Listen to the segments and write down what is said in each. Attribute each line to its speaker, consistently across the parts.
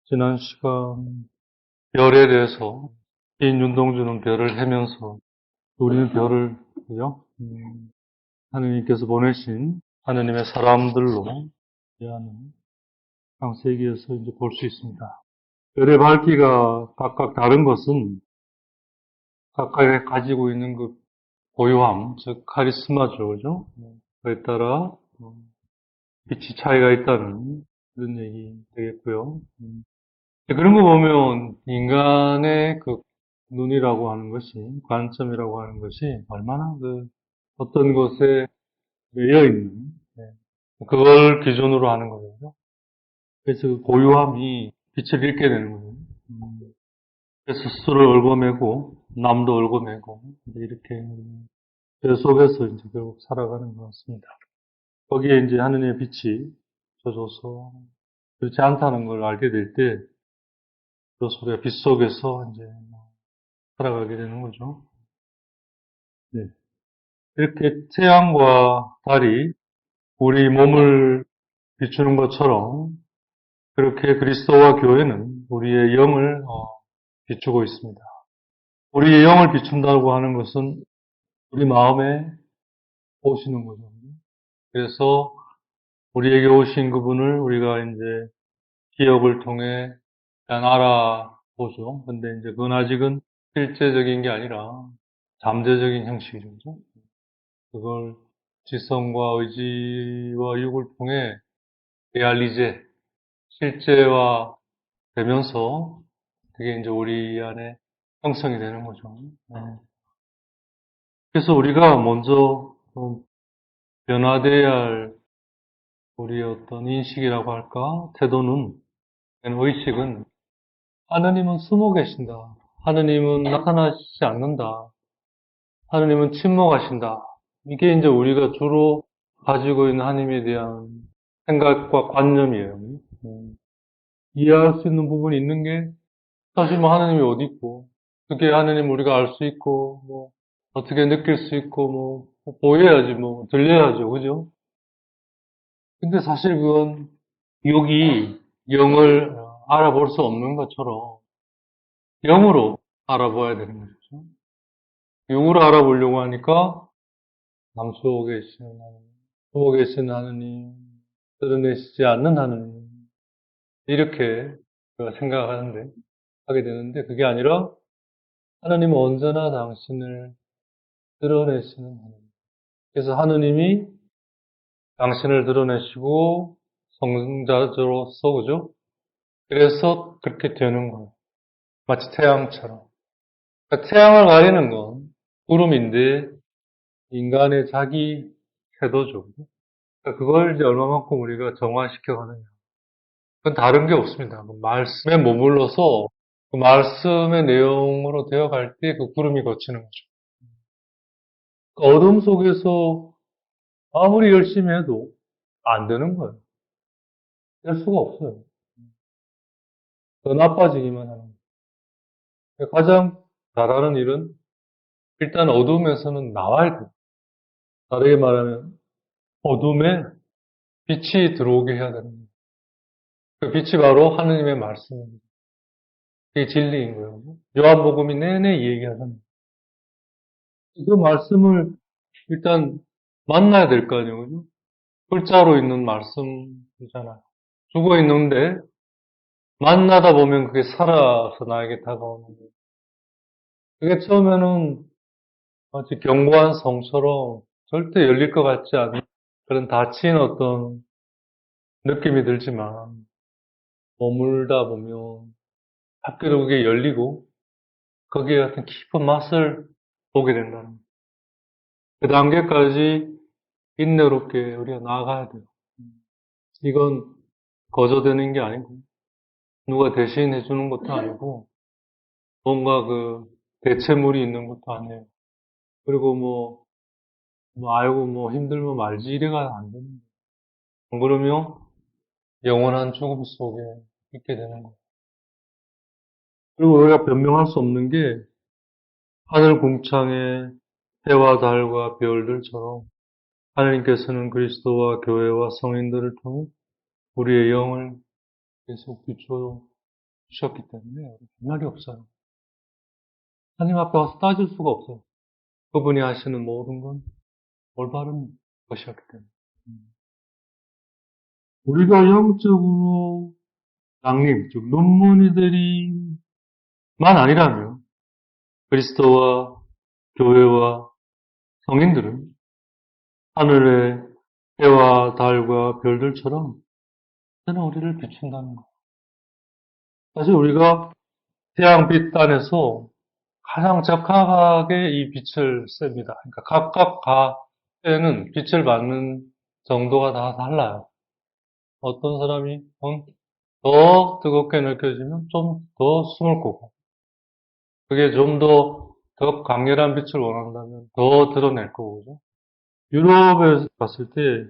Speaker 1: 지난 시간 별에 대해서 윤동주는 별을 헤면서 우리는 별을 그죠? 하느님께서 보내신 하느님의 사람들로 이해하는 창세기에서 이제 볼 수 있습니다. 별의 밝기가 각각 다른 것은 각각 가지고 있는 그 고유함, 즉 카리스마죠, 그죠? 그에 따라 빛이 차이가 있다는 그런 얘기 되겠고요. 그런 거 보면 인간의 그 눈이라고 하는 것이, 관점이라고 하는 것이 얼마나 그 어떤 것에 매여 있는, 그걸 기준으로 하는 거죠. 그래서 그 고유함이 빛을 잃게 되는 거예요. 그래서 스스로를 얽어매고, 남도 얽어매고, 이렇게 그 속에서 이제 결국 살아가는 것 같습니다. 거기에 이제 하느님의 빛이 져줘서 그렇지 않다는 걸 알게 될 때, 그 소리가 빛 속에서 이제 살아가게 되는 거죠. 네. 이렇게 태양과 달이 우리 몸을 비추는 것처럼 그렇게 그리스도와 교회는 우리의 영을 비추고 있습니다. 우리의 영을 비춘다고 하는 것은 우리 마음에 오시는 거죠. 그래서 우리에게 오신 그분을 우리가 이제 기억을 통해 일단 알아보죠. 근데 이제 그건 아직은 실제적인 게 아니라 잠재적인 형식이죠. 그죠? 그걸 지성과 의지와 육을 통해 레알리제, 실제화 되면서 그게 이제 우리 안에 형성이 되는 거죠. 네. 그래서 우리가 먼저 변화돼야 할 우리의 어떤 인식이라고 할까? 태도는, 의식은 하느님은 숨어 계신다. 하느님은 나타나시지 않는다. 하느님은 침묵하신다. 이게 이제 우리가 주로 가지고 있는 하느님에 대한 생각과 관념이에요. 이해할 수 있는 부분이 있는 게 사실 뭐 하느님이 어디 있고 어떻게 하느님 우리가 알 수 있고 뭐 어떻게 느낄 수 있고 뭐 보여야지 뭐 들려야죠. 그죠? 근데 사실 그건 여기 영을 알아볼 수 없는 것처럼 영으로 알아봐야 되는 거죠. 영으로 알아보려고 하니까 남쪽에 계시는 하느님, 속에 계시는 하느님, 드러내시지 않는 하느님 이렇게 생각하는데 하게 되는데 그게 아니라 하느님은 언제나 당신을 드러내시는 하느님. 그래서 하느님이 당신을 드러내시고 성자로서 그죠? 그래서 그렇게 되는 거예요. 마치 태양처럼. 그러니까 태양을 가리는 건 구름인데 인간의 자기 태도죠. 그러니까 그걸 이제 얼마만큼 우리가 정화시켜 가느냐. 그건 다른 게 없습니다. 그 말씀에 머물러서 그 말씀의 내용으로 되어갈 때 그 구름이 걷히는 거죠. 그 어둠 속에서 아무리 열심히 해도 안 되는 거예요. 될 수가 없어요. 더 나빠지기만 하는 거예요. 가장 잘하는 일은 일단 어둠에서는 나와야 돼요. 다르게 말하면 어둠에 빛이 들어오게 해야 되는 거예요. 그 빛이 바로 하느님의 말씀입니다. 그게 진리인 거예요. 요한복음이 내내 이 얘기하잖아요. 그 말씀을 일단 만나야 될 거 아니에요. 그죠? 글자로 있는 말씀이잖아요. 죽어 있는데 만나다 보면 그게 살아서 나에게 다가오는 거예요. 그게 처음에는 마치 견고한 성처럼 절대 열릴 것 같지 않은 그런 닫힌 어떤 느낌이 들지만 머물다 보면 학교로 그게 열리고 거기에 같은 깊은 맛을 보게 된다는 거예요. 그 단계까지 인내롭게 우리가 나아가야 돼요. 이건 거저되는 게 아니고 누가 대신해 주는 것도 아니고 뭔가 그 대체물이 있는 것도 아니에요. 그리고 아이고 뭐 힘들면 말지 이래가 안 되는 거예요. 안 그러면 영원한 죽음 속에 있게 되는 거예요. 그리고 우리가 변명할 수 없는 게 하늘 궁창의 해와 달과 별들처럼 하나님께서는 그리스도와 교회와 성인들을 통해 우리의 영을 계속 비춰 주셨기 때문에 할 말이 없어요. 하나님 앞에 와서 따질 수가 없어요. 그분이 하시는 모든 건 올바른 것이었기 때문에. 우리가 영적으로 장님, 즉 논문이들이만 아니라면 그리스도와 교회와 성인들은 하늘의 해와 달과 별들처럼 저는 우리를 비춘다는 거. 사실 우리가 태양빛 안에서 가장 적합하게 이 빛을 쐭니다. 그러니까 각각 가에는 빛을 받는 정도가 다 달라요. 어떤 사람이 더 뜨겁게 느껴지면 좀 더 숨을 고고, 그게 좀 더 강렬한 빛을 원한다면 더 드러낼 거고, 그죠? 유럽에 갔을 때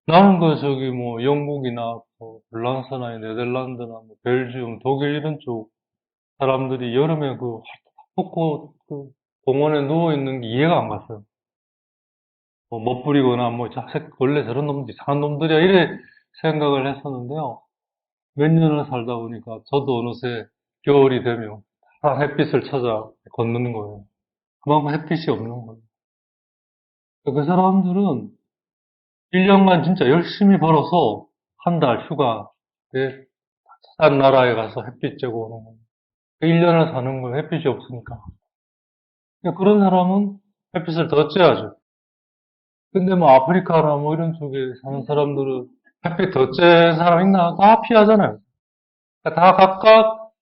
Speaker 1: 나는 저기 영국이나 르란스나 네덜란드나 벨기움, 독일 이런 쪽 사람들이 여름에 춥고 공원에 누워 있는 게 이해가 안 갔어요. 멋부리거나 원래 저런 놈들 이상한 놈들이야 이래 생각을 했었는데요. 몇 년을 살다 보니까 저도 어느새 겨울이 되면 다 햇빛을 찾아 걷는 거예요. 그만큼 햇빛이 없는 거예요. 그 사람들은 1년간 진짜 열심히 벌어서 한 달 휴가에 싼 나라에 가서 햇빛 쬐고 오는 거예요. 1년을 사는 거예요. 햇빛이 없으니까. 그런 사람은 햇빛을 더 쬐야죠. 근데 아프리카나 이런 쪽에 사는 사람들은 햇빛 더 쬐는 사람 있나? 다 피하잖아요. 그러니까 다 각각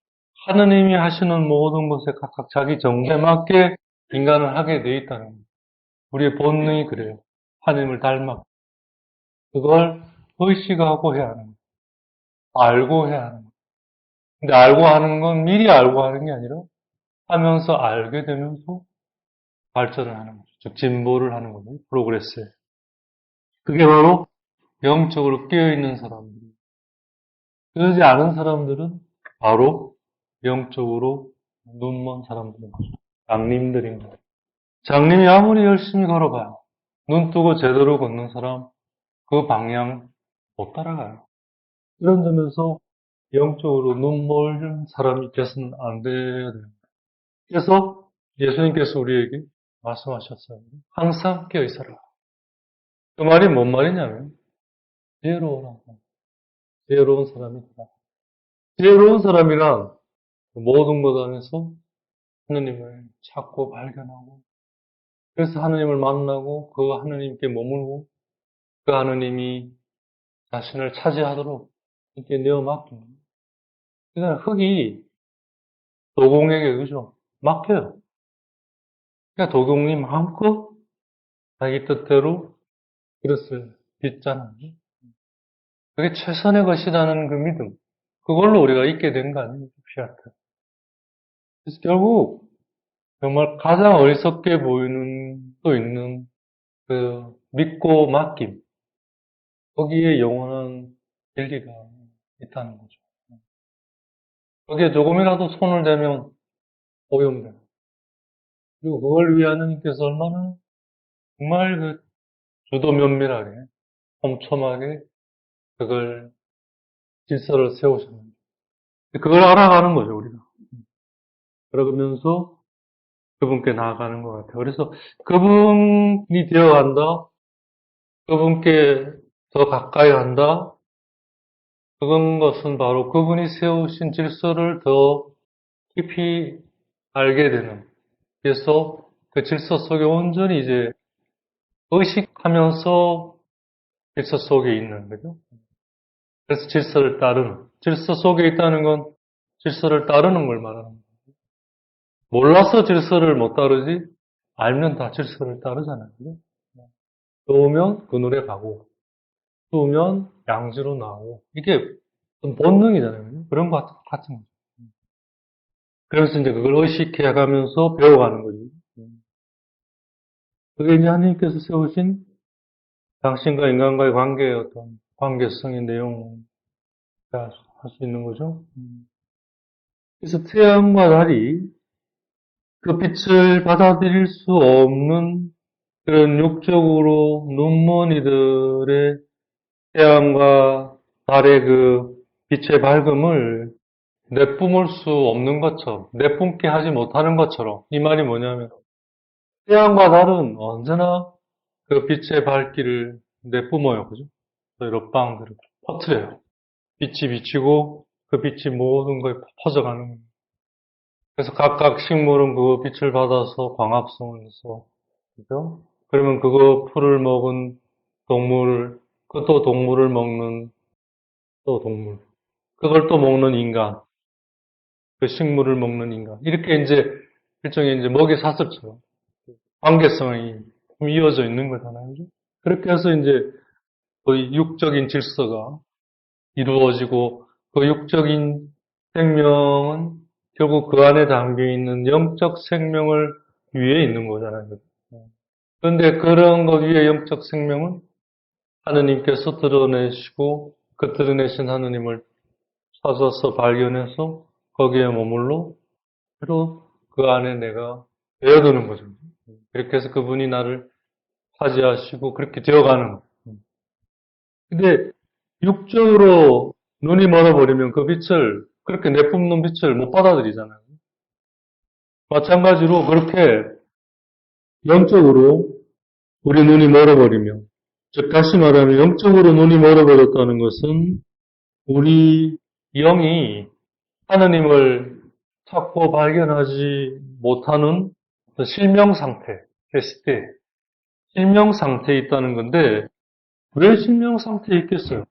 Speaker 1: 하느님이 하시는 모든 것에 각각 자기 정도에 맞게 인간을 하게 돼 있다는 거예요. 우리의 본능이 그래요. 하느님을 닮아. 그걸 의식하고 해야 하는 거예요. 알고 해야 하는 거예요. 근데 알고 하는 건 미리 알고 하는 게 아니라 하면서 알게 되면서 발전을 하는 거죠. 즉 진보를 하는 거죠. 프로그레스. 그게 바로 영적으로 깨어있는 사람들. 그러지 않은 사람들은 바로 영적으로 눈먼 사람들인 거죠. 장님들인 거예요. 장님이 아무리 열심히 걸어봐요. 눈 뜨고 제대로 걷는 사람 그 방향 못 따라가요. 이런 점에서 영적으로 눈멀은 사람이 돼서는 안 돼야 돼요. 그래서 예수님께서 우리에게 말씀하셨어요. 항상 깨어 있어라. 그 말이 뭔 말이냐면 지혜로우라고. 지혜로운 사람이 있다. 지혜로운 사람이란 모든 것 안에서 하느님을 찾고 발견하고, 그래서 하느님을 만나고 그 하느님께 머물고 그 하느님이 자신을 차지하도록 이렇게 내어 맡깁니다. 그러니까 흙이 도공에게 그죠? 맡겨요. 그러니까 도공이 마음껏 자기 뜻대로 그릇을 빚잖아요. 그게 최선의 것이라는 그 믿음. 그걸로 우리가 있게 된 거 아니에요? 피아트. 그래서 결국 정말 가장 어리석게 보이는 또 있는 그 믿고 맡김. 거기에 영원한 진리가 있다는 거죠. 거기에 조금이라도 손을 대면 오염돼요. 그리고 그걸 위해 하나님께서 얼마나 정말 주도 면밀하게, 촘촘하게 그걸 질서를 세우셨는지. 그걸 알아가는 거죠, 우리가. 그러면서 그분께 나아가는 것 같아요. 그래서 그분이 되어간다, 그분께 더 가까이 한다, 그건 것은 바로 그분이 세우신 질서를 더 깊이 알게 되는. 그래서 그 질서 속에 온전히 이제 의식하면서 질서 속에 있는 거죠. 그래서 질서를 따르는. 질서 속에 있다는 건 질서를 따르는 걸 말하는 거예요. 몰라서 질서를 못 따르지, 알면 다 질서를 따르잖아요. 그죠? 좋으면 그 노래 가고, 좋으면 양지로 나오고, 이게 본능이잖아요. 그죠? 그런 것 같은 거죠. 그래서 이제 그걸 의식해 가면서 배워가는 거죠. 그게 이제 하나님께서 세우신 당신과 인간과의 관계의 어떤 관계성의 내용을 할 수 있는 거죠. 그래서 태양과 달이 그 빛을 받아들일 수 없는 그런 육적으로 눈먼이들의 태양과 달의 그 빛의 밝음을 내뿜을 수 없는 것처럼, 내뿜게 하지 못하는 것처럼. 이 말이 뭐냐면, 태양과 달은 언제나 그 빛의 밝기를 내뿜어요. 그죠? 여러 방들을 퍼뜨려요. 빛이 비치고 그 빛이 모든 거에 퍼져가는 거예요. 그래서 각각 식물은 그 빛을 받아서 광합성을 해서, 그죠? 그러면 그거 풀을 먹은 동물, 그 또 동물을 먹는 또 동물, 그걸 또 먹는 인간, 그 식물을 먹는 인간. 이렇게 이제 일종의 이제 먹이 사슬처럼 관계성이 이어져 있는 거잖아요. 그죠? 그렇게 해서 이제 거의 육적인 질서가 이루어지고 그 육적인 생명은 결국 그 안에 담겨 있는 영적 생명을 위해 있는 거잖아요. 그런데 그런 것 위에 영적 생명은 하느님께서 드러내시고 그 드러내신 하느님을 찾아서 발견해서 거기에 머물러 그리고 그 안에 내가 배어드는 거죠. 그렇게 해서 그분이 나를 차지하시고 그렇게 되어가는 거예요. 근데 육적으로 눈이 멀어버리면 그 빛을 그렇게 내뿜는 빛을 못 받아들이잖아요. 마찬가지로 그렇게 영적으로 우리 눈이 멀어버리면 즉 다시 말하면 영적으로 눈이 멀어버렸다는 것은 우리 영이 하느님을 찾고 발견하지 못하는 실명 상태, 시대, 실명 상태에 있다는 건데 왜 실명 상태에 있겠어요?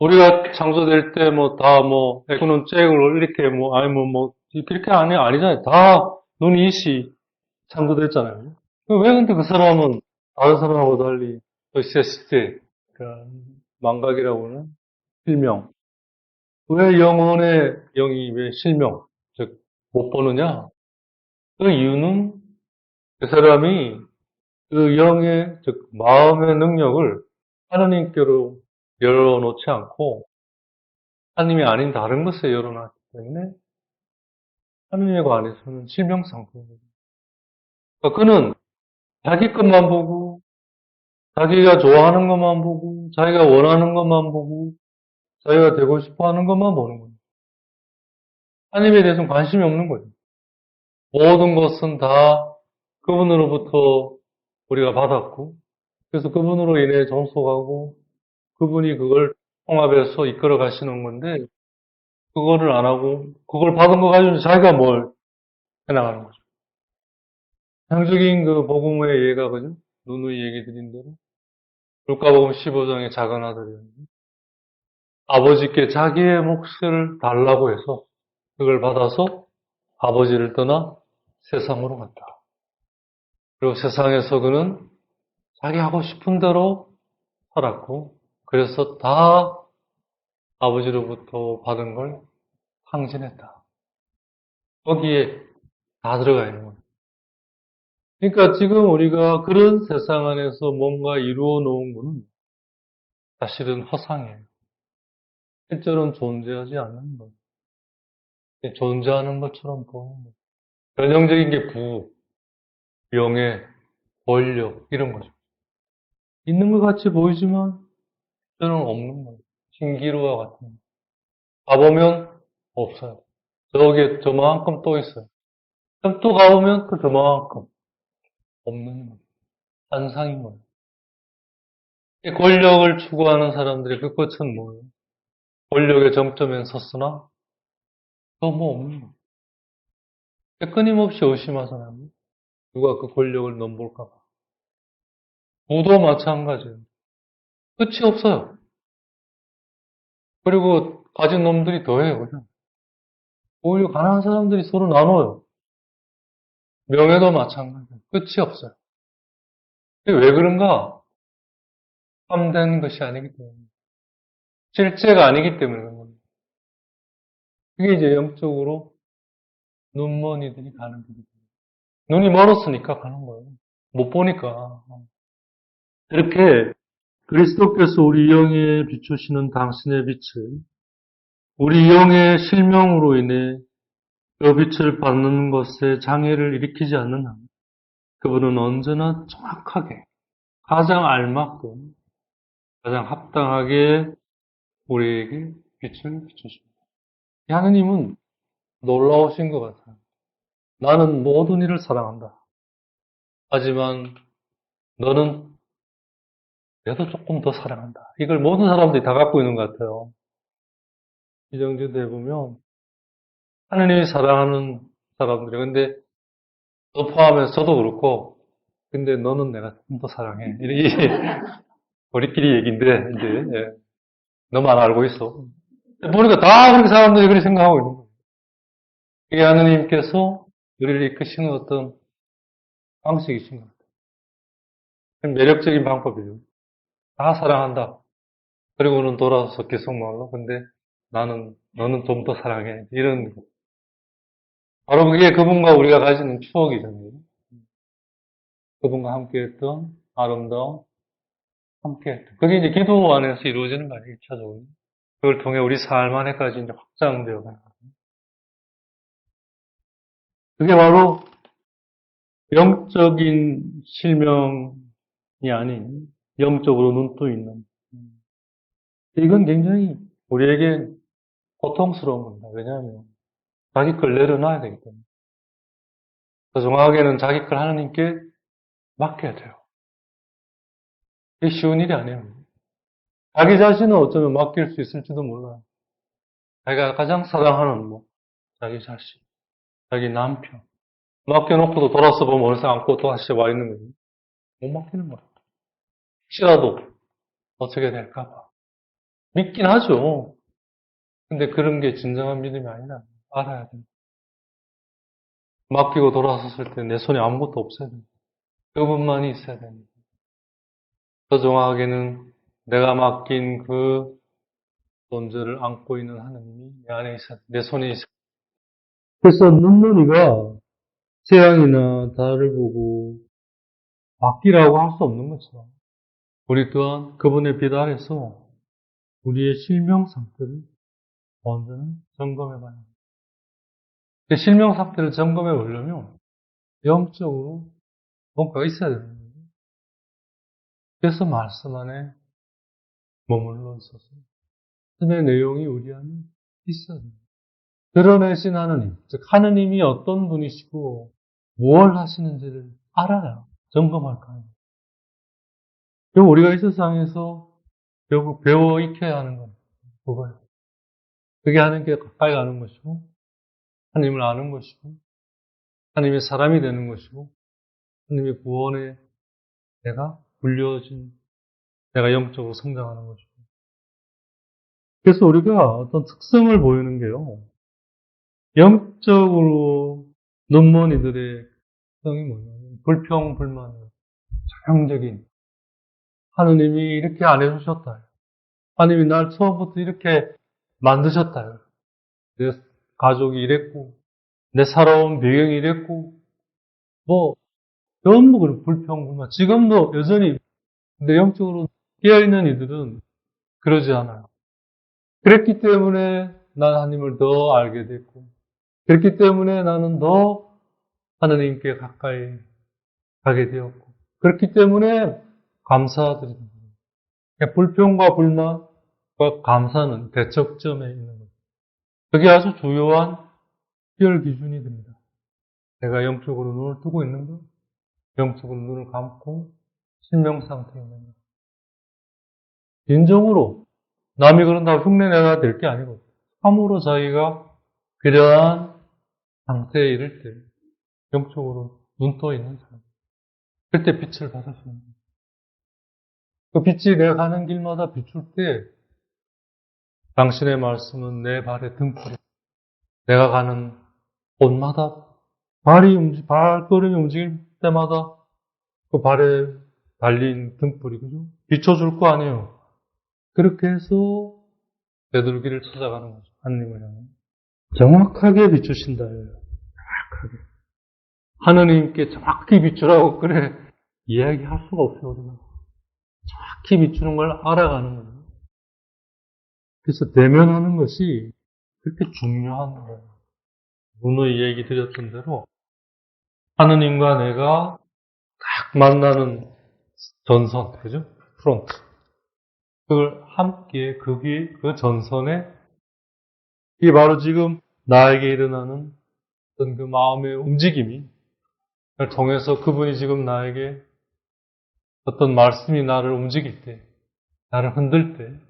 Speaker 1: 우리가 창조될 때 뭐 다 뭐 X는 잭으로 이렇게 뭐 아니면 뭐 그렇게 아니잖아요. 다 눈이 이시 창조됐잖아요. 왜 근데 그 사람은 다른 사람하고 달리 그 시대, 그러니까 망각이라고 하는 실명. 왜 영혼의 영이 왜 실명, 즉 못 보느냐? 그 이유는 그 사람이 그 영의, 즉 마음의 능력을 하느님께로 열어놓지 않고 하나님이 아닌 다른 것에 열어놨기 때문에 하느님에 관해서는 실명상태입니다. 그러니까 그는 자기 것만 보고 자기가 좋아하는 것만 보고 자기가 원하는 것만 보고 자기가 되고 싶어하는 것만 보는 거예요. 하나님에 대해서는 관심이 없는 거예요. 모든 것은 다 그분으로부터 우리가 받았고 그래서 그분으로 인해 존속하고 그분이 그걸 통합해서 이끌어 가시는 건데 그거를 안 하고 그걸 받은 거 가지고 자기가 뭘 해나가는 거죠. 상적인 그 복음의 예가 그죠? 누누이 얘기 드린 대로 루카복음 15장의 작은 아들이었는데 아버지께 자기의 몫을 달라고 해서 그걸 받아서 아버지를 떠나 세상으로 갔다. 그리고 세상에서 그는 자기 하고 싶은 대로 살았고 그래서 다 아버지로부터 받은 걸 상진했다. 거기에 다 들어가 있는 거예요. 그러니까 지금 우리가 그런 세상 안에서 뭔가 이루어 놓은 것은 사실은 허상이에요. 실제로는 존재하지 않는 거예요. 존재하는 것처럼 보이는 거예요. 전형적인 게 부, 명예, 권력 이런 거죠. 있는 것 같이 보이지만 실제로는 없는 거예요. 신기루와 같은 거예요. 가보면 없어요. 저기에 저만큼 또 있어요. 그럼 또 가보면 또 저만큼 없는 거예요. 한상인 거예요. 이 권력을 추구하는 사람들의 그 끝은 뭐예요? 권력의 정점에 섰으나 또 뭐 없는 거예요. 끊임없이 의심하잖아요. 누가 그 권력을 넘볼까 봐. 부도 마찬가지예요. 끝이 없어요. 그리고 가진 놈들이 더해요. 그죠? 오히려 가난한 사람들이 서로 나눠요. 명예도 마찬가지예요. 끝이 없어요. 왜 그런가? 참된 것이 아니기 때문에. 실제가 아니기 때문에 그런 겁니다. 그게 이제 영적으로 눈먼이들이 가는 길이죠. 눈이 멀었으니까 가는 거예요. 못 보니까. 이렇게 그리스도께서 우리 영에 비추시는 당신의 빛을 우리 영의 실명으로 인해 그 빛을 받는 것에 장애를 일으키지 않는 한 그분은 언제나 정확하게 가장 알맞고 가장 합당하게 우리에게 빛을 비추십니다. 하느님은 놀라우신 것 같아요. 나는 모든 이를 사랑한다. 하지만 너는 내도 조금 더 사랑한다. 이걸 모든 사람들이 다 갖고 있는 것 같아요. 이정도에 보면 하느님이 사랑하는 사람들이 근데 너 포함해서 저도 그렇고 근데 너는 내가 좀 더 사랑해. 이게 우리끼리 얘기인데 이제 예. 너만 알고 있어. 보니까 다 그렇게 사람들이 그렇게 생각하고 있는 거예요. 이게 하느님께서 우리를 이끄시는 어떤 방식이신 것 같아요. 매력적인 방법이에요. 다 사랑한다. 그리고는 돌아서 계속 말로 근데 너는 좀 더 사랑해. 이런 바로 그게 그분과 우리가 가지는 추억이잖아요. 그분과 함께했던 아름다운 함께했던 그게 이제 기도 안에서 이루어지는 거 아니에요, 1차적으로. 그걸 통해 우리 삶 안에까지 이제 확장되어 가는 거예요. 그게 바로 영적인 실명이 아닌 영적으로 눈떠 있는. 이건 굉장히 우리에게 고통스러운 겁니다. 왜냐하면 자기 걸 내려놔야 되기 때문에. 더 정확하게는 자기 걸 하나님께 맡겨야 돼요. 이게 쉬운 일이 아니에요. 자기 자신은 어쩌면 맡길 수 있을지도 몰라요. 자기가 가장 사랑하는 자기 자신, 자기 남편. 맡겨놓고도 돌아서 보면 어느새 안고 또 다시 와 있는 거죠. 못 맡기는 거예요. 혹시라도 어떻게 될까봐. 믿긴 하죠. 근데 그런 게 진정한 믿음이 아니라 알아야 돼요. 맡기고 돌아섰을 때 내 손에 아무것도 없어야 돼요. 그분만이 있어야 됩니다. 더 정확하게는 내가 맡긴 그 존재를 안고 있는 하나님이 내 안에 있어야 돼. 내 손에 있어야 돼. 그래서 눈놀이가 태양이나 달을 보고 맡기라고 할 수 없는 것처럼 우리 또한 그분의 빛 아래서 우리의 실명 상태를 먼저는 점검해 봐야 합니다. 실명 상태를 점검해 보려면 영적으로 뭔가가 있어야 되는 거예요. 그래서 말씀 안에 머물러 있어서 말씀의 내용이 우리 안에 있어야 돼요. 드러내신 하느님, 즉 하느님이 어떤 분이시고 무엇을 하시는지를 알아야 점검할 거예요. 그리고 우리가 이 세상에서 결국 배워 익혀야 하는 건 그거예요. 그게 하나님께 가까이 가는 것이고 하나님을 아는 것이고 하나님의 사람이 되는 것이고 하나님의 구원에 내가 불려진 내가 영적으로 성장하는 것이고 그래서 우리가 어떤 특성을 보이는 게요. 영적으로 눈먼 이들의 특성이 뭐냐면 불평불만이에요. 전형적인 하느님이 이렇게 안 해주셨다. 하느님이 날 처음부터 이렇게 만드셨다. 내 가족이 이랬고 내 살아온 배경이 이랬고 뭐 전부 그런 불평불만 지금도 여전히 근데 영적으로 깨어있는 이들은 그러지 않아요. 그랬기 때문에 난 하나님을 더 알게 됐고 그렇기 때문에 나는 더 하나님께 가까이 가게 되었고 그렇기 때문에 감사드립니다. 불평과 불만과 감사는 대척점에 있는 거죠. 그게 아주 주요한 특별 기준이 됩니다. 내가 영적으로 눈을 뜨고 있는가? 영적으로 눈을 감고 실명 상태에 있는 가 인정으로 남이 그런다고 흉내내야 될 게 아니고 참으로 자기가 그러한 상태에 이를 때 영적으로 눈 떠 있는 사람 그때 빛을 받으시는 거예요. 그 빛이 내가 가는 길마다 비출 때 당신의 말씀은 내 발의 등불이 내가 가는 곳마다 발걸음이 움직일 때마다 그 발에 달린 등불이 그죠? 비춰줄 거 아니에요. 그렇게 해서 되돌기를 찾아가는 거죠. 하느님을 향해. 정확하게 비추신다. 정확하게. 하느님께 정확히 비추라고 그래 이야기할 수가 없어요. 우리가. 정확히 비추는 걸 알아가는 거예요. 그래서 대면하는 것이 그렇게 중요한 거예요. 오늘 얘기 드렸던 대로 하느님과 내가 딱 만나는 전선, 그죠? 프론트. 그걸 함께 그 전선에 이게 바로 지금 나에게 일어나는 어떤 그 마음의 움직임이 통해서 그분이 지금 나에게 어떤 말씀이 나를 움직일 때, 나를 흔들 때,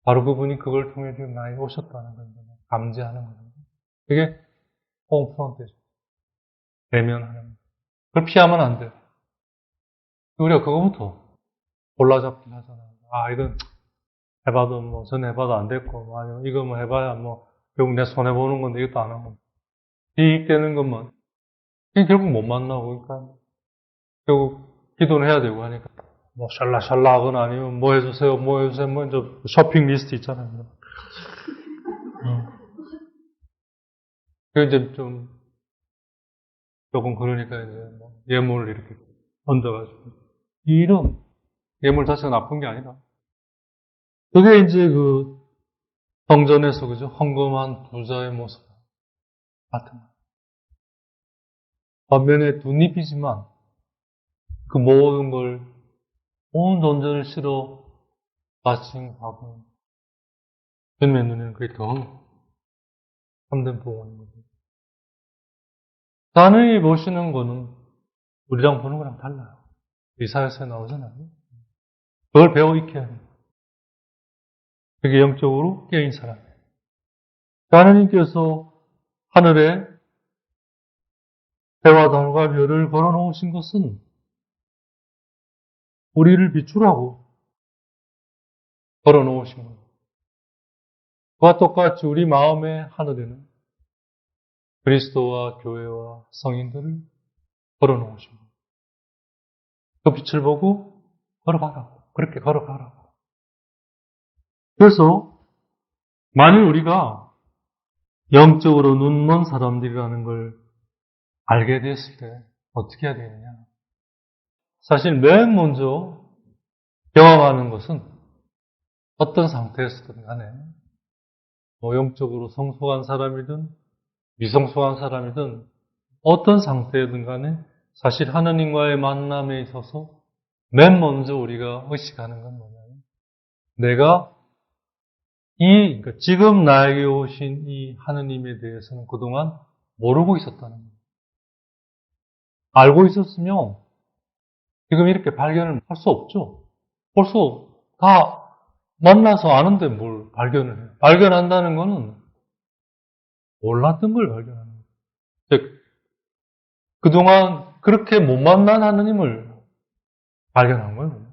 Speaker 1: 바로 그분이 그걸 통해 지금 나에게 오셨다는 걸 감지하는 거예요. 그게 홈프론트죠. 대면하는 거예요. 그걸 피하면 안 돼요. 우리가 그거부터 골라잡기 하잖아요. 아, 이건 해봐도 뭐, 전 해봐도 안 됐고, 뭐 아니면 이거 뭐 해봐야 뭐, 결국 내 손해보는 건데 이것도 안 하고. 이익되는 것만. 결국 못 만나고, 그러니까, 결국 기도는 해야 되고 하니까. 뭐, 샬라샬라 하거나 아니면 뭐 해주세요, 뭐 해주세요, 뭐, 이제 쇼핑 리스트 있잖아요. 그 이제 좀, 조금 그러니까 이제 뭐 예물을 이렇게 얹어가지고. 이 일은 예물 자체가 나쁜 게 아니라. 그게 이제 그 성전에서 그죠? 헌금한 부자의 모습 같은. 반면에 뭇잎이지만 그 모든 걸 온 존재를 실어 바친 밥은 주님의 눈에는 그게 더 참된 복음인 거죠. 하나님이 보시는 거는 우리랑 보는 거랑 달라요. 이사야서에 나오잖아요. 그걸 배워 익혀야 해요. 그게 영적으로 깨인 사람이에요. 하나님께서 하늘에 해와 달과 별을 걸어놓으신 것은 우리를 비추라고 걸어놓으신 거예요. 그와 똑같이 우리 마음의 하늘에는 그리스도와 교회와 성인들을 걸어놓으신 거예요. 그 빛을 보고 걸어가라고. 그렇게 걸어가라고. 그래서 만일 우리가 영적으로 눈먼 사람들이라는 걸 알게 됐을 때 어떻게 해야 되느냐. 사실 맨 먼저 경험하는 것은 어떤 상태에서든 간에 뭐 영적으로 성숙한 사람이든 미성숙한 사람이든 어떤 상태든 간에 사실 하느님과의 만남에 있어서 맨 먼저 우리가 의식하는 건 뭐냐면 내가 그러니까 지금 나에게 오신 이 하느님에 대해서는 그동안 모르고 있었다는 거예요. 알고 있었으면 지금 이렇게 발견을 할 수 없죠. 벌써 다 만나서 아는데 뭘 발견을 해요. 발견한다는 거는 몰랐던 걸 발견하는 거예요. 즉, 그동안 그렇게 못 만난 하느님을 발견한 거예요.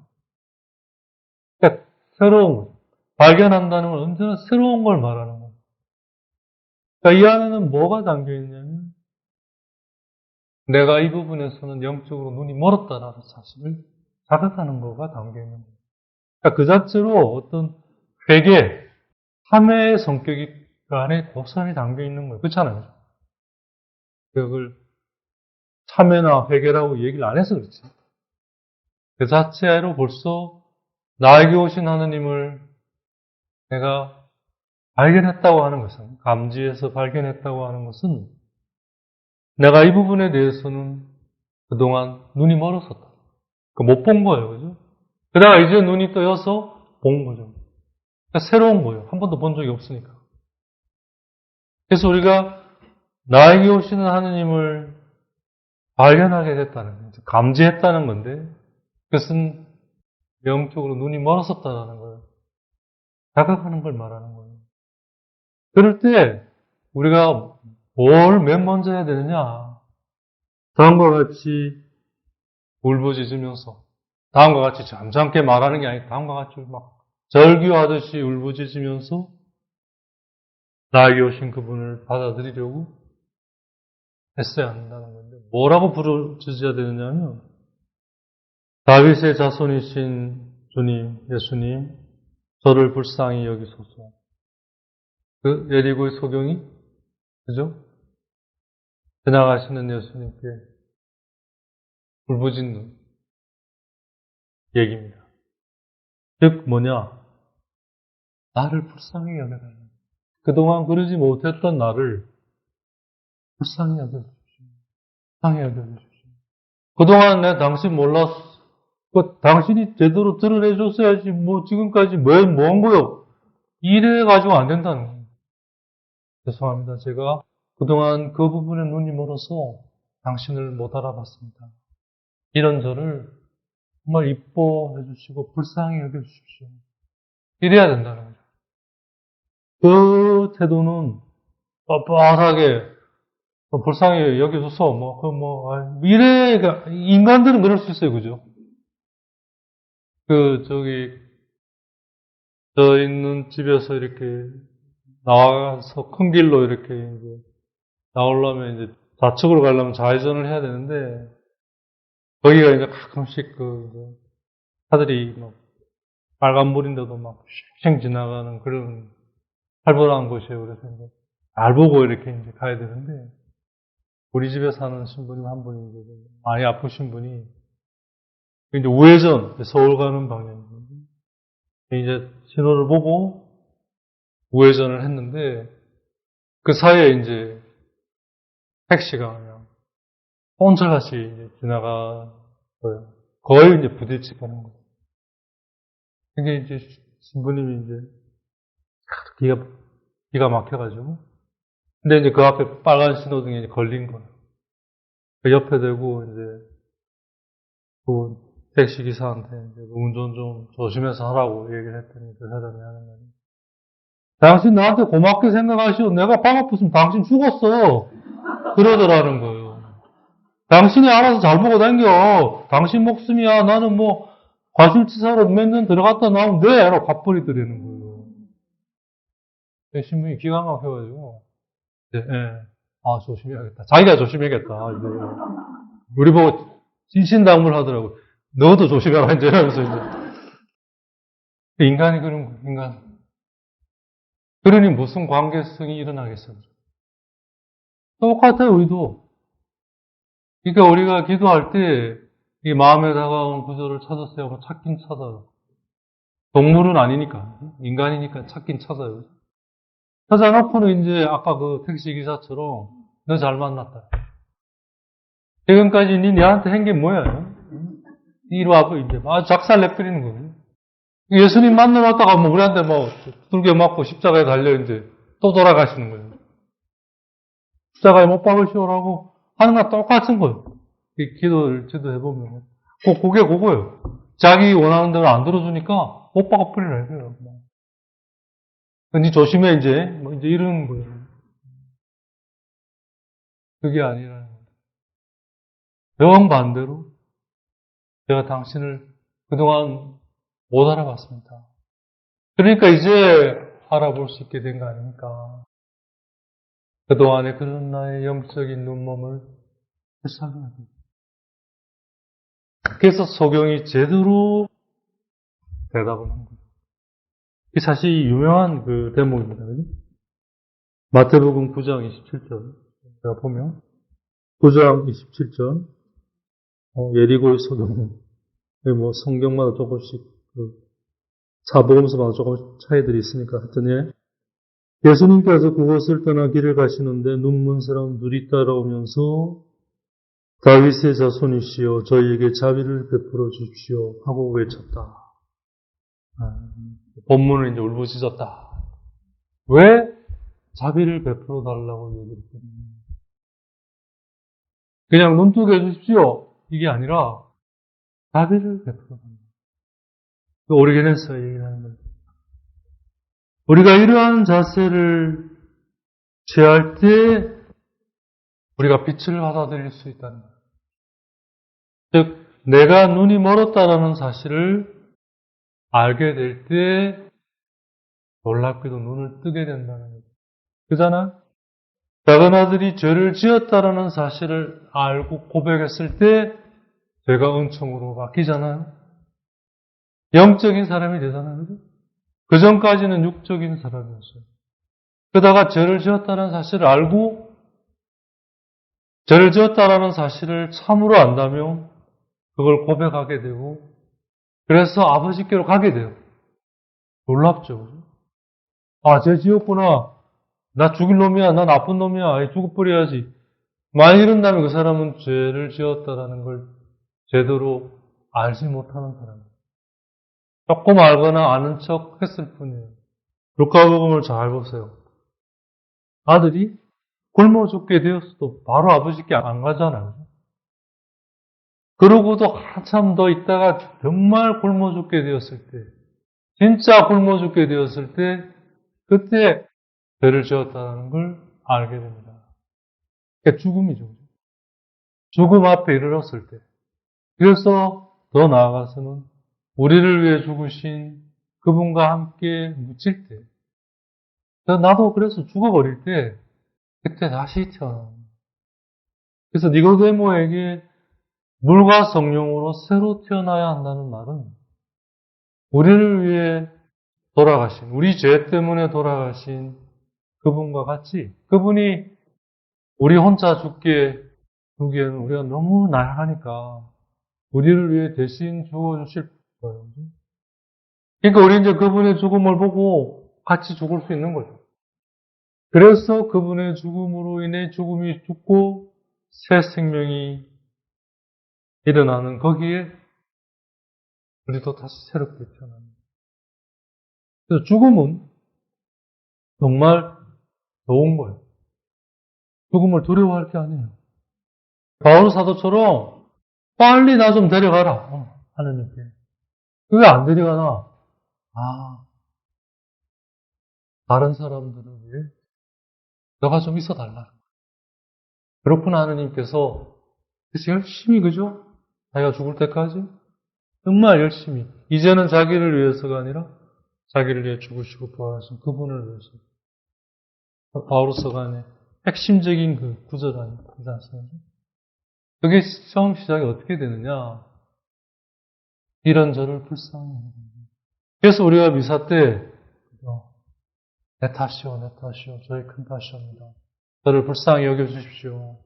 Speaker 1: 그러니까 새로운 거. 발견한다는 건 언제나 새로운 걸 말하는 거예요. 그러니까 이 안에는 뭐가 담겨 있냐면 내가 이 부분에서는 영적으로 눈이 멀었다라는 사실을 자각하는 거가 담겨 있는 거예요. 그러니까 그 자체로 어떤 회개, 참회의 성격이 그 안에 고스란히 담겨 있는 거예요. 그렇잖아요. 그걸 참회나 회개라고 얘기를 안 해서 그렇지. 그 자체로 벌써 나에게 오신 하느님을 내가 발견했다고 하는 것은, 감지해서 발견했다고 하는 것은 내가 이 부분에 대해서는 그동안 눈이 멀었었다. 못 본 거예요. 그죠? 그러다가 이제 눈이 떠여서 본 거죠. 그러니까 새로운 거예요. 한 번도 본 적이 없으니까. 그래서 우리가 나에게 오시는 하느님을 발견하게 됐다는 거죠. 감지했다는 건데 그것은 영적으로 눈이 멀었었다는 거예요. 자각하는 걸 말하는 거예요. 그럴 때 우리가 뭘 맨 먼저 해야 되느냐? 다음과 같이 울부짖으면서 다음과 같이 잠잠게 말하는 게 아니라 다음과 같이 막 절규하듯이 울부짖으면서 나에게 오신 그분을 받아들이려고 했어야 한다는 건데 뭐라고 부르짖어야 되느냐면 다윗의 자손이신 주님, 예수님, 저를 불쌍히 여기소서. 그 예리고의 소경이 그죠? 지나가시는 예수님께 울부짖는 얘기입니다. 즉 뭐냐? 나를 불쌍히 여겨달라. 그동안 그러지 못했던 나를 불쌍히 여겨주십시오. 불쌍히 여겨주십시오. 그동안 내가 당신 몰랐어. 당신이 제대로 드러내줬어야지. 뭐 지금까지 뭐한 거요? 이래가지고 안 된다는 거예요. 죄송합니다. 제가 그동안 그 부분에 눈이 멀어서 당신을 못 알아봤습니다. 이런 저를 정말 이뻐해 주시고 불쌍히 여겨 주십시오. 이래야 된다는 거죠. 그 태도는 뻣뻣하게 불쌍히 여겨줘서 이래가 인간들은 그럴 수 있어요, 그죠? 저 있는 집에서 이렇게 나와서 큰 길로 이렇게 이제 나오려면 이제 좌측으로 가려면 좌회전을 해야 되는데 거기가 이제 가끔씩 이제 차들이 막 빨간불인데도 막 쉥쉥 지나가는 그런 활발한 곳이에요. 그래서 이제 잘 보고 이렇게 이제 가야 되는데 우리 집에 사는 신부님 한 분이 이제 많이 아프신 분이 이제 우회전 서울 가는 방향입니다. 이제 신호를 보고 우회전을 했는데 그 사이에 이제 택시가 그냥 폰철같이 이제 지나가고요. 거의 이제 부딪히고 하는 거예요. 그게 이제 신부님이 이제 기가 막혀가지고. 근데 이제 그 앞에 빨간 신호등이 걸린 거예요. 그 옆에 대고 이제 그 택시 기사한테 이제 운전 좀 조심해서 하라고 얘기를 했더니 그 사람이 하는 말이 당신 나한테 고맙게 생각하시오. 내가 방 아팠으면 당신 죽었어. 그러더라는 거예요. 당신이 알아서 잘 보고 다녀. 당신 목숨이야. 나는 뭐 과실치사로 몇 년 들어갔다 나오면 돼. 라고 갚버리더라는 거예요. 신분이 기가 막혀가지고 이제, 조심해야겠다. 자기가 조심해야겠다. 이제. 우리 보고 진신당부를 하더라고. 너도 조심해라. 이제 이러면서 이제. 인간이 그런 거예요. 인간. 그러니 무슨 관계성이 일어나겠어요. 똑같아요, 우리도. 그러니까 우리가 기도할 때, 이 마음에 다가온 구절을 찾았어요. 뭐 찾긴 찾아요. 동물은 아니니까. 인간이니까 찾긴 찾아요. 찾아놓고는 이제 아까 그 택시 기사처럼 너 잘 만났다. 지금까지 니한테 한 게 뭐야? 이리 와봐, 이제. 작살 내버리는 거예요. 예수님 만나놨다가 뭐 우리한테 두들겨 맞고 십자가에 달려 이제 또 돌아가시는 거예요. 십자가에 못 박으시오라고 하는 거랑 똑같은 거예요. 이 기도를 지도해보면. 그게 그거예요. 자기 원하는 대로 안 들어주니까 못 박아버리라 이거예요. 니 조심해, 이제. 이제 이러는 거예요. 그게 아니라는 거예요. 정반대로 제가 당신을 그동안 못 알아봤습니다. 그러니까 이제 알아볼 수 있게 된 거 아닙니까? 그동안의 그런 나의 영적인 눈먼을 되살려야 돼요. 그래서 소경이 제대로 대답을 한 거예요. 이게 사실 유명한 그 대목입니다. 그죠? 마태복음 9장 27절. 제가 보면 9장 27절 예리고의 소경 뭐 성경마다 조금씩 사복음서마다 조금씩 차이들이 있으니까 하여튼 예수님께서 그곳을 떠나 길을 가시는데 눈먼 사람 둘이 따라오면서 다윗의 자손이시여 저희에게 자비를 베풀어 주십시오 하고 외쳤다. 본문은 이제 울부짖었다. 왜 자비를 베풀어 달라고 얘기했더니 그냥 눈뜨게 해주십시오. 이게 아니라 자비를 베풀어 달라고. 오리게네스가 얘기하는 거예요. 우리가 이러한 자세를 취할 때 우리가 빛을 받아들일 수 있다는 거예요. 즉 내가 눈이 멀었다라는 사실을 알게 될 때 놀랍게도 눈을 뜨게 된다는 거죠. 그잖아? 작은 아들이 죄를 지었다라는 사실을 알고 고백했을 때 죄가 은총으로 바뀌잖아요. 영적인 사람이 되잖아요. 그 전까지는 육적인 사람이었어요. 그러다가 죄를 지었다는 사실을 알고 죄를 지었다라는 사실을 참으로 안다며 그걸 고백하게 되고 그래서 아버지께로 가게 돼요. 놀랍죠. 죄 지었구나. 나 죽일 놈이야. 나 나쁜 놈이야. 죽어버려야지. 만약 이런다면 그 사람은 죄를 지었다라는 걸 제대로 알지 못하는 사람이에요. 조금 알거나 아는 척 했을 뿐이에요. 루카복음을 잘 보세요. 아들이 굶어 죽게 되었어도 바로 아버지께 안 가잖아요. 그러고도 한참 더 있다가 정말 굶어 죽게 되었을 때, 진짜 굶어 죽게 되었을 때, 그때 죄를 지었다는 걸 알게 됩니다. 그러니까 죽음이죠. 죽음 앞에 이르렀을 때. 그래서 더 나아가서는 우리를 위해 죽으신 그분과 함께 묻힐 때, 나도 그래서 죽어버릴 때, 그때 다시 태어나는 거예요. 그래서 니고데모에게 물과 성령으로 새로 태어나야 한다는 말은 우리를 위해 돌아가신, 우리 죄 때문에 돌아가신 그분과 같이 그분이 우리 혼자 죽기에는 우리가 너무 나약하니까 우리를 위해 대신 죽어주실 거예요. 그러니까 우리 이제 그분의 죽음을 보고 같이 죽을 수 있는 거죠. 그래서 그분의 죽음으로 인해 죽음이 죽고 새 생명이 일어나는 거기에 우리도 다시 새롭게 태어납니다. 그래서 죽음은 정말 좋은 거예요. 죽음을 두려워할 게 아니에요. 바울 사도처럼 빨리 나 좀 데려가라. 하느님께. 왜 안 데려가나? 아, 다른 사람들을 위해 너가 좀 있어 달라. 그렇구나 하느님께서 그래서 열심히 그죠? 자기가 죽을 때까지 정말 열심히 이제는 자기를 위해서가 아니라 자기를 위해 죽으시고 부활하신 그분을 위해서 바울서가 안에 핵심적인 그 구절 아니지 않습니까? 그게 처음 시작이 어떻게 되느냐? 이런 저를 불쌍히 하는 거예요. 그래서 우리가 미사 때 내 탓이요, 내 탓이요, 저의 큰 탓이옵니다. 저를 불쌍히 여겨주십시오.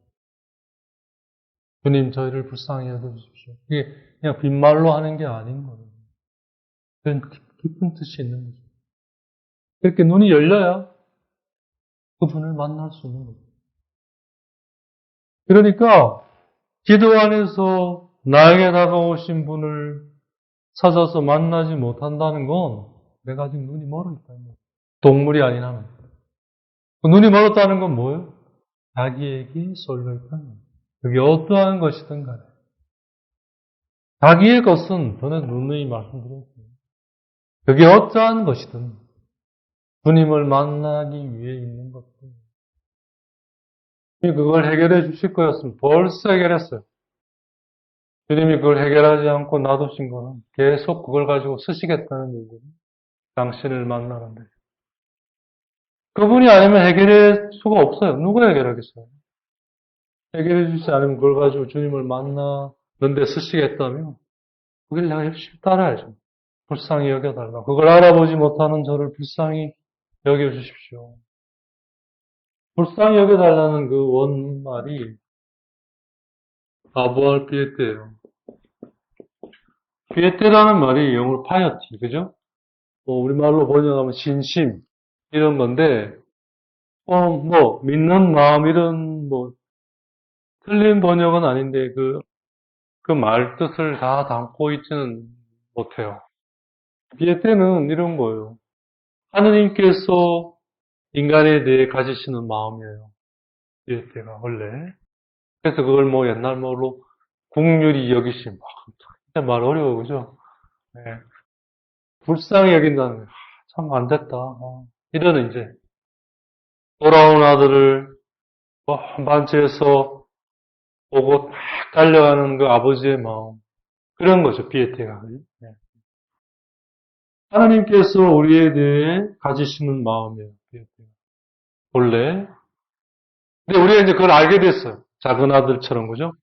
Speaker 1: 주님, 저희를 불쌍히 여겨주십시오. 이게 그냥 빈말로 하는 게 아닌 거예요. 그런 깊은 뜻이 있는 거죠. 이렇게 눈이 열려야 그분을 만날 수 있는 거죠. 그러니까 기도 안에서 나에게 다가오신 분을 찾아서 만나지 못한다는 건 내가 아직 눈이 멀어 있다는 거예요. 동물이 아닌 한. 눈이 멀었다는 건 뭐예요? 자기에게 쏠려 있다는 거예요. 그게 어떠한 것이든 간에. 자기의 것은 전에 누누이 말씀드렸어요. 그게 어떠한 것이든 주님을 만나기 위해 있는 것들. 주님이 그걸 해결해 주실 거였으면 벌써 해결했어요. 주님이 그걸 해결하지 않고 놔두신 거는 계속 그걸 가지고 쓰시겠다는 얘기예요. 당신을 만나는데. 그분이 아니면 해결할 수가 없어요. 누가 해결하겠어요? 해결해 주시지 않으면 그걸 가지고 주님을 만나는데 쓰시겠다면 그걸 내가 열심히 따라야죠. 불쌍히 여겨달라. 그걸 알아보지 못하는 저를 불쌍히 여겨주십시오. 불쌍히 여겨달라는 그 원말이 아부알 피에테예요. 피에테라는 말이 영어로 파이어티, 그죠? 우리말로 번역하면 진심 이런 건데 믿는 마음 이런 틀린 번역은 아닌데 그 말 뜻을 다 담고 있지는 못해요. 피에테는 이런 거예요. 하느님께서 인간에 대해 가지시는 마음이에요. 피에테가 원래. 그래서 그걸 옛날 말로 국률이 여기심. 진짜 말 어려워, 그죠? 네. 불쌍히 여긴다는 거예요. 참 안 됐다. 이러는 이제 돌아온 아들을 한반지에서 보고 막 달려가는 그 아버지의 마음. 그런 거죠, 피에테가. 네. 하나님께서 우리에 대해 가지시는 마음이에요, 피에테가. 원래. 근데 우리가 이제 그걸 알게 됐어요. 작은 아들처럼, 그죠?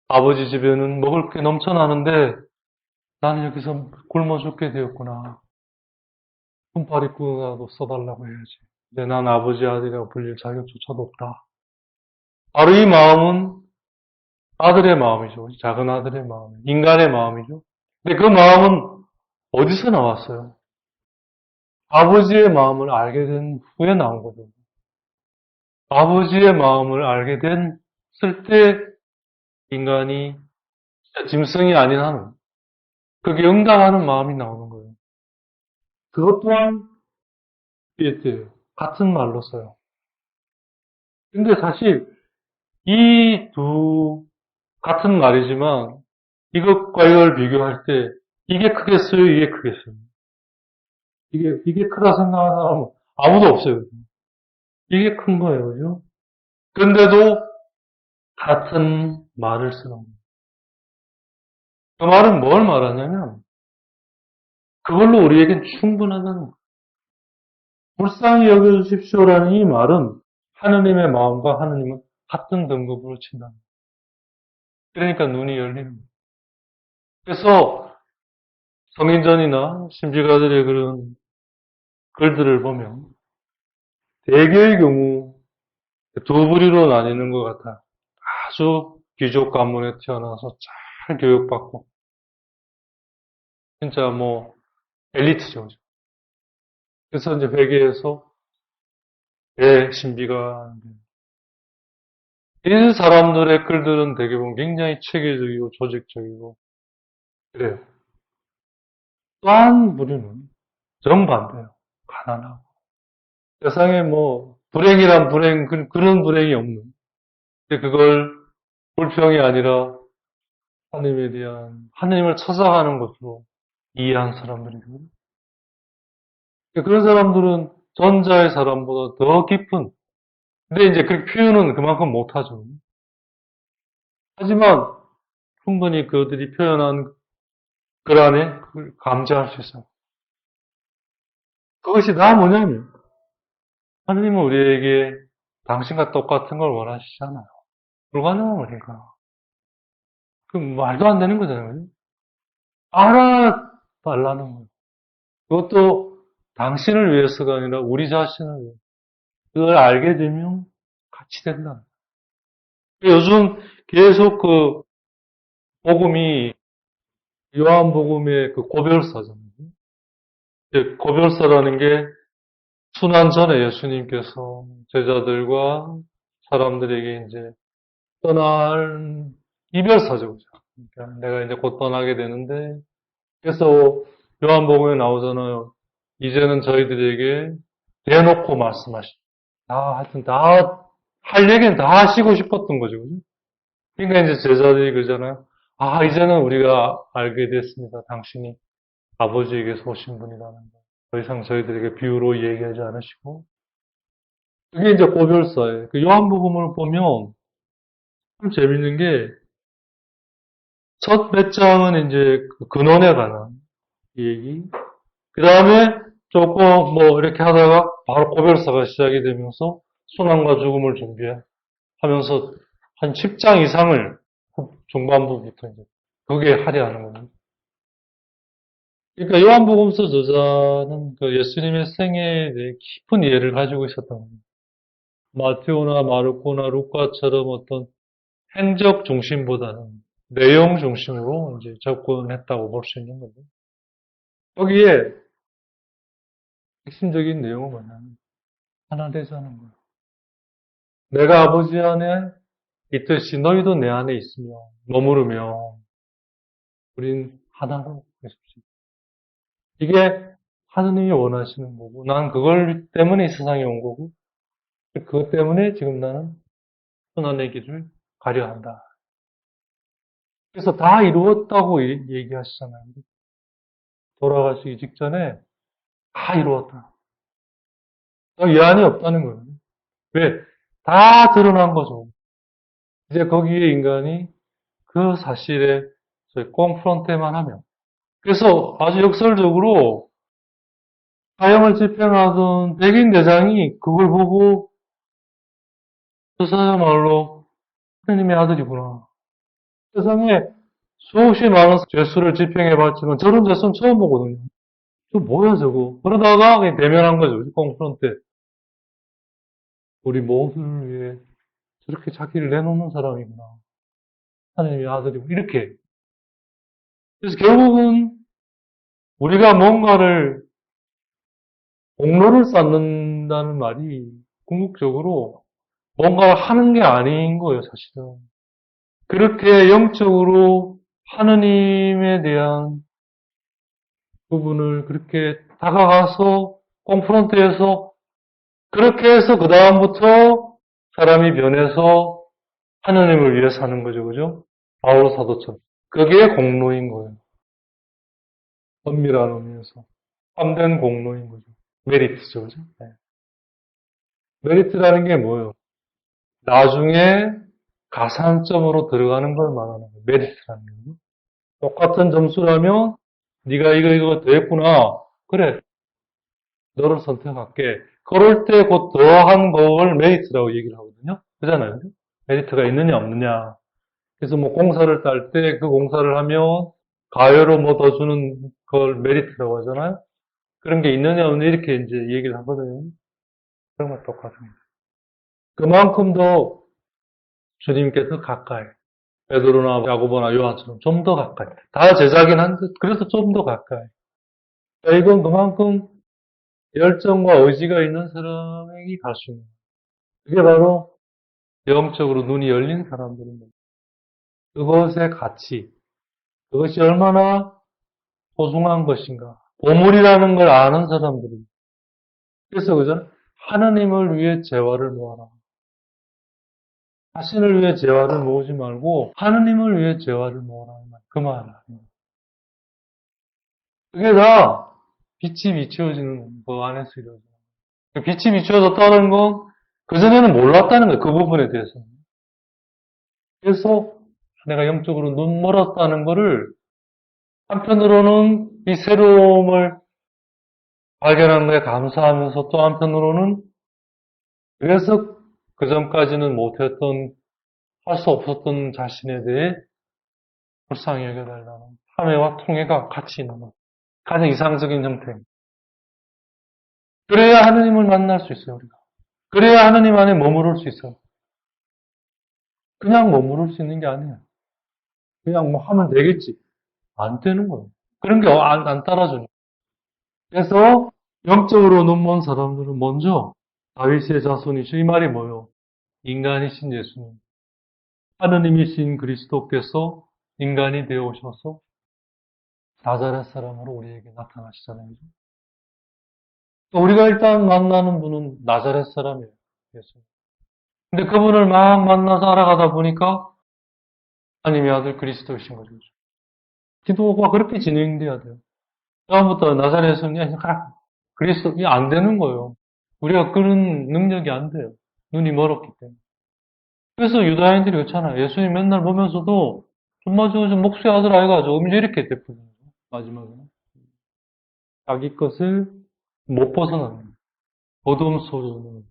Speaker 1: 아버지 집에는 먹을 게 넘쳐나는데 나는 여기서 굶어 죽게 되었구나. 손발 입고라도 써달라고 해야지. 이제 난 아버지 아들이라고 불릴 자격조차도 없다. 바로 이 마음은 아들의 마음이죠. 작은 아들의 마음. 인간의 마음이죠. 근데 그 마음은 어디서 나왔어요? 아버지의 마음을 알게 된 후에 나온 거죠. 아버지의 마음을 알게 됐을 때 인간이 짐승이 아닌 한 그게 응답하는 마음이 나오는 거예요. 그것 또한 피에트예요. 같은 말로 써요. 근데 사실 이 두 같은 말이지만 이것과 이걸 비교할 때 이게 크겠어요? 이게 크겠어요? 이게 크다 생각하는 사람은 아무도 없어요. 이게 큰 거예요. 그죠? 근데도 같은 말을 쓰는 거예요. 그 말은 뭘 말하냐면 그걸로 우리에겐 충분하다는 거예요. 불쌍히 여겨주십시오라는 이 말은 하느님의 마음과 하느님은 같은 등급으로 친다. 그러니까 눈이 열리는 거예요. 그래서 성인전이나 신비가들의 그런 글들을 보면 대개의 경우 두 부류로 나뉘는 것 같아. 아주 귀족 가문에 태어나서 잘 교육받고 진짜 뭐 엘리트죠. 그래서 이제 회계에서 대신비가 이 사람들의 글들은 되게 보면 굉장히 체계적이고 조직적이고 그래요. 또 한 부류는 정반대예요. 가난하고 세상에 뭐 불행이란 불행 그런 불행이 없는. 근데 그걸 불평이 아니라 하나님에 대한 하나님을 찾아가는 것으로 이해한 사람들이거든요. 그런 사람들은 전자의 사람보다 더 깊은 근데 이제 그 표현은 그만큼 못하죠. 하지만 충분히 그들이 표현한 글 안에 그걸 감지할 수 있어요. 그것이 다 뭐냐면 하나님은 우리에게 당신과 똑같은 걸 원하시잖아요. 불가능한 거니까. 그 말도 안 되는 거잖아요. 알아달라는 거예요. 그것도 당신을 위해서가 아니라 우리 자신을 위해서. 그걸 알게 되면 같이 된다. 요즘 계속 그 복음이 요한복음의 그 고별사잖아요. 고별사라는 게 순환 전에 예수님께서 제자들과 사람들에게 이제 떠날 이별사죠. 그죠? 그러니까 내가 이제 곧 떠나게 되는데 그래서 요한복음에 나오잖아요. 이제는 저희들에게 대놓고 말씀하시. 다 하여튼 다 할 얘기는 다 하시고 싶었던 거죠. 그죠? 그러니까 이제 제자들이 그러잖아요. 아, 이제는 우리가 알게 됐습니다. 당신이 아버지에게서 오신 분이라는 거. 더 이상 저희들에게 비유로 얘기하지 않으시고. 그게 이제 고별사예요. 그 요한복음을 보면 참 재밌는 게 첫 몇 장은 이제 그 근원에 관한 얘기. 그 다음에 조금 뭐 이렇게 하다가 바로 고별사가 시작이 되면서 순환과 죽음을 준비하면서 한 10장 이상을 중반부부터 이제 그게 하려는 거예요. 그러니까 요한복음서 저자는 그 예수님의 생애에 대해 깊은 이해를 가지고 있었던 거예요. 마테오나 마르코나 루카처럼 어떤 행적 중심보다는 내용 중심으로 이제 접근했다고 볼 수 있는 거죠. 거기에 핵심적인 내용은 뭐냐면 하나 되자는 거예요. 내가 아버지 안에 있듯이 너희도 내 안에 있으며 머무르며 우린 하나로 되십시오. 이게 하느님이 원하시는 거고 난 그걸 때문에 이 세상에 온 거고 그것 때문에 지금 나는 순환의 길을 가려 한다. 그래서 다 이루었다고 얘기하시잖아요. 돌아가시기 직전에 다 이루었다. 여한이 없다는 거예요. 왜? 다 드러난 거죠. 이제 거기에 인간이 그 사실에 저희 꽁프런테만 하면. 그래서 아주 역설적으로 사형을 집행하던 백인 대장이 그걸 보고 저 사야말로 하느님의 아들이구나. 세상에 수없이 많은 죄수를 집행해봤지만 저런 죄수는 처음 보거든요. 저 뭐야 저거. 그러다가 그냥 대면한 거죠. 꽁프런테. 우리 모두를 위해 저렇게 자기를 내놓는 사람이구나. 하느님의 아들이고 이렇게. 그래서 결국은 우리가 뭔가를 공로를 쌓는다는 말이 궁극적으로 뭔가를 하는 게 아닌 거예요, 사실은. 그렇게 영적으로 하느님에 대한 부분을 그렇게 다가가서 꽁프런트에서 그렇게 해서 그 다음부터 사람이 변해서 하나님을 위해 사는 거죠. 그죠? 바울 사도처럼. 그게 공로인 거예요. 엄밀한 의미에서. 참된 공로인 거죠. 메리트죠. 그죠? 네. 메리트라는 게 뭐예요? 나중에 가산점으로 들어가는 걸 말하는 거예요. 메리트라는 거예요. 똑같은 점수라면 네가 이거 됐구나. 그래. 너를 선택할게. 그럴 때 그 더한 걸 메리트라고 얘기를 하거든요. 그잖아요. 메리트가 있느냐 없느냐. 그래서 뭐 공사를 딸 때 그 공사를 하면 가외로 뭐 더 주는 걸 메리트라고 하잖아요. 그런 게 있느냐 없느냐 이렇게 이제 얘기를 하거든요. 그런 건 똑같습니다. 그만큼 더 주님께서 가까이. 베드로나 야고보나 요한처럼 좀 더 가까이. 다 제자긴 한데 그래서 좀 더 가까이. 이건 그만큼 열정과 의지가 있는 사람이 갈 수 있는 거예요. 그게 바로 영적으로 눈이 열린 사람들입니다. 그것의 가치, 그것이 얼마나 소중한 것인가. 보물이라는 걸 아는 사람들입니다. 그래서 그죠? 하나님을 위해 재화를 모아라. 자신을 위해 재화를 모으지 말고 하나님을 위해 재화를 모으라. 그 말이에요. 그게 다 빛이 비추어지는 그 안에서 이루어져요. 빛이 비추어졌다는 건 그전에는 몰랐다는 거예요. 그 부분에 대해서는. 그래서 내가 영적으로 눈 멀었다는 거를 한편으로는 이 새로움을 발견한 거에 감사하면서 또 한편으로는 그래서 그 전까지는 못했던, 할 수 없었던 자신에 대해 불쌍히 여겨달라는 참회와 통회가 같이 있는 것. 가장 이상적인 형태입니다. 그래야 하느님을 만날 수 있어요, 우리가. 그래야 하느님 안에 머무를 수 있어요. 그냥 머무를 수 있는 게 아니에요. 그냥 뭐 하면 되겠지. 안 되는 거예요. 그런 게 안 따라주는 거예요. 그래서 영적으로 눈먼 사람들은 먼저 다윗의 자손이죠. 이 말이 뭐예요? 인간이신 예수님. 하느님이신 그리스도께서 인간이 되어 오셔서 나자렛 사람으로 우리에게 나타나시잖아요. 우리가 일단 만나는 분은 나자렛 사람이에요. 예수님. 근데 그분을 막 만나서 알아가다 보니까 하나님의 아들 그리스도이신 거죠. 기도가 그렇게 진행돼야 돼요. 다음부터 나자렛은 그냥 그리스도, 이게 안 되는 거예요. 우리가 그런 능력이 안 돼요. 눈이 멀었기 때문에. 그래서 유다인들이 그렇잖아요. 예수님 맨날 보면서도 정말 저 목수의 아들 아이가 저 이렇게 되거든요. 마지막에는. 자기 것을 못 벗어나는 어두움 속으로.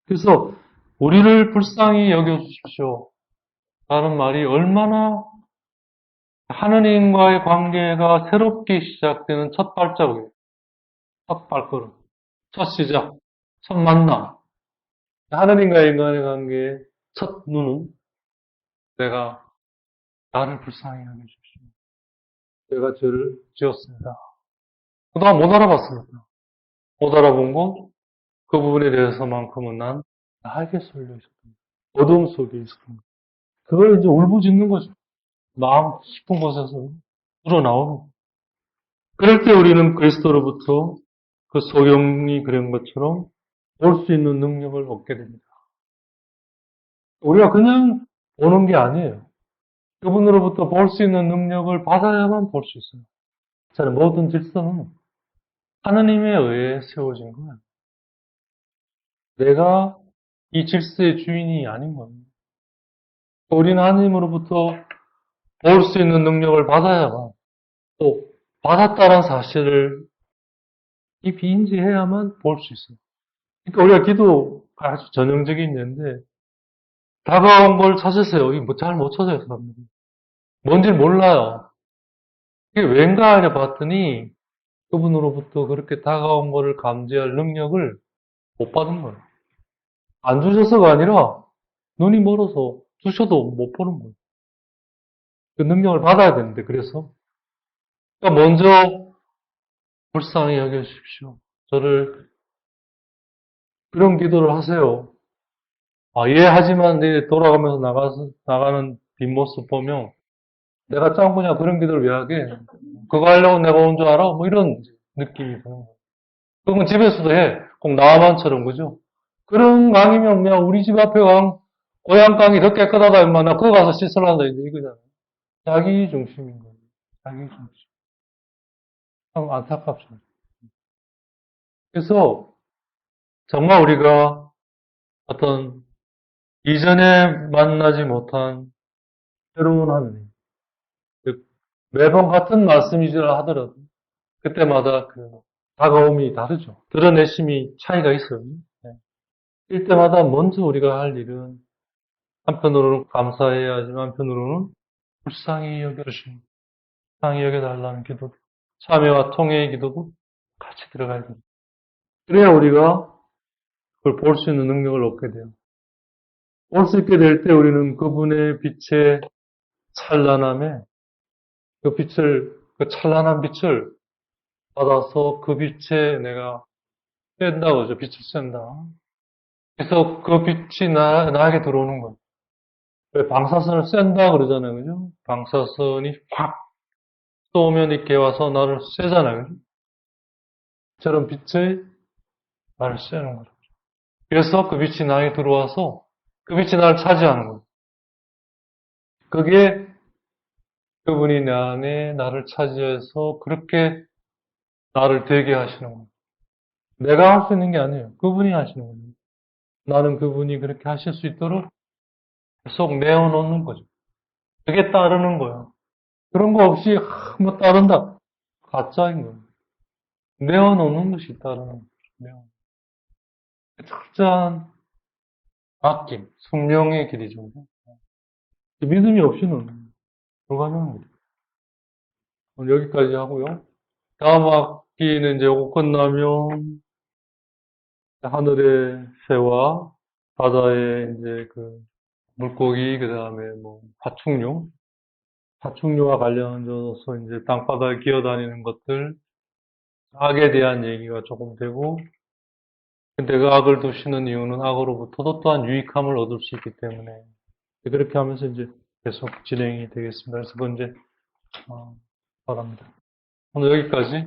Speaker 1: 그래서 우리를 불쌍히 여겨주십시오. 라는 말이 얼마나 하느님과의 관계가 새롭게 시작되는 첫 발자국이에요. 첫 발걸음, 첫 시작, 첫 만남. 하느님과 인간의 관계의 첫 눈은 내가 나를 불쌍히 여겨주십시오. 내가 죄를 지었습니다. 그동안 못 알아봤습니다. 못 알아본 건 그 부분에 대해서만큼은 난 나에게 쏠려 있었던 거예요. 어둠 속에 있었던 거예요. 그걸 이제 울부짖는 거죠. 마음 깊은 곳에서 우러나오는 거예요. 그럴 때 우리는 그리스도로부터 그 소경이 그런 것처럼 볼 수 있는 능력을 얻게 됩니다. 우리가 그냥 보는 게 아니에요. 그분으로부터 볼 수 있는 능력을 받아야만 볼 수 있어요. 저는 모든 질서는 하느님에 의해 세워진 거예요. 내가 이 질서의 주인이 아닌 겁니다. 우리는 하느님으로부터 볼 수 있는 능력을 받아야만 또 받았다는 사실을 깊이 인지해야만 볼 수 있어요. 그러니까 우리가 기도가 아주 전형적인 예인데 다가온 걸 찾으세요. 이거 잘 못 찾아요, 사람들이. 뭔지 몰라요. 이게 왠가 하려 봤더니 그분으로부터 그렇게 다가온 거를 감지할 능력을 못 받은 거예요. 안 주셔서가 아니라 눈이 멀어서 주셔도 못 보는 거예요. 그 능력을 받아야 되는데 그래서 그러니까 먼저 불쌍히 여겨주십시오. 저를 그런 기도를 하세요. 예, 하지만 내일 돌아가면서 나가는 뒷모습 보면 내가 짱구냐 그런 기도를 왜 하게? 그거 하려고 내가 온 줄 알아? 뭐 이런 느낌이 드는 거예요. 그건 집에서도 해. 꼭 나만처럼, 그죠? 그런 강이면 그냥 우리 집 앞에 고향 강이 더 깨끗하다, 임마. 나 그거 가서 씻으란다, 이제 이거잖아. 자기 중심인 거예요. 자기 중심. 참 안타깝습니다. 그래서 정말 우리가 어떤 이전에 만나지 못한 새로운 하느님, 그 매번 같은 말씀이라 하더라도 그때마다 그 다가옴이 다르죠. 드러내심이 차이가 있어요. 네. 이때마다 먼저 우리가 할 일은 한편으로는 감사해야 하지만 한편으로는 불쌍히 여겨주신, 불쌍히 여겨달라는 기도도, 참회와 통회의 기도도 같이 들어가야 됩니다. 그래야 우리가 그걸 볼 수 있는 능력을 얻게 돼요. 볼 수 있게 될 때 우리는 그분의 빛의 찬란함에 그 찬란한 빛을 받아서 그 빛에 내가 쏜다, 그죠? 빛을 쏜다. 그래서 그 빛이 나에게 들어오는 거예요. 왜 방사선을 쏜다 그러잖아요, 그죠? 방사선이 확 쏘면 이렇게 와서 나를 쐬잖아요, 그죠? 저런 빛의 나를 쐬는 거죠. 그래서 그 빛이 나에게 들어와서 그 빛이 나를 차지하는 거예요. 그게 그분이 내 안에 나를 차지해서 그렇게 나를 되게 하시는 거예요. 내가 할 수 있는 게 아니에요. 그분이 하시는 거예요. 나는 그분이 그렇게 하실 수 있도록 계속 내어놓는 거죠. 그게 따르는 거예요. 그런 거 없이 뭐 따른다. 가짜인 거예요. 내어놓는 것이 따르는 거예요. 철저한 아낌, 숙명의 길이죠. 믿음이 없이는 불가능합니다. 오늘 여기까지 하고요. 다음 학기는 이제 요거 끝나면 하늘의 새와 바다의 이제 그 물고기, 그 다음에 뭐 파충류와 관련해서 이제 땅바닥에 기어다니는 것들, 악에 대한 얘기가 조금 되고, 근데 그 악을 두시는 이유는 악으로부터도 또한 유익함을 얻을 수 있기 때문에 그렇게 하면서 이제 계속 진행이 되겠습니다. 그래서 그건 이제 바랍니다. 오늘 여기까지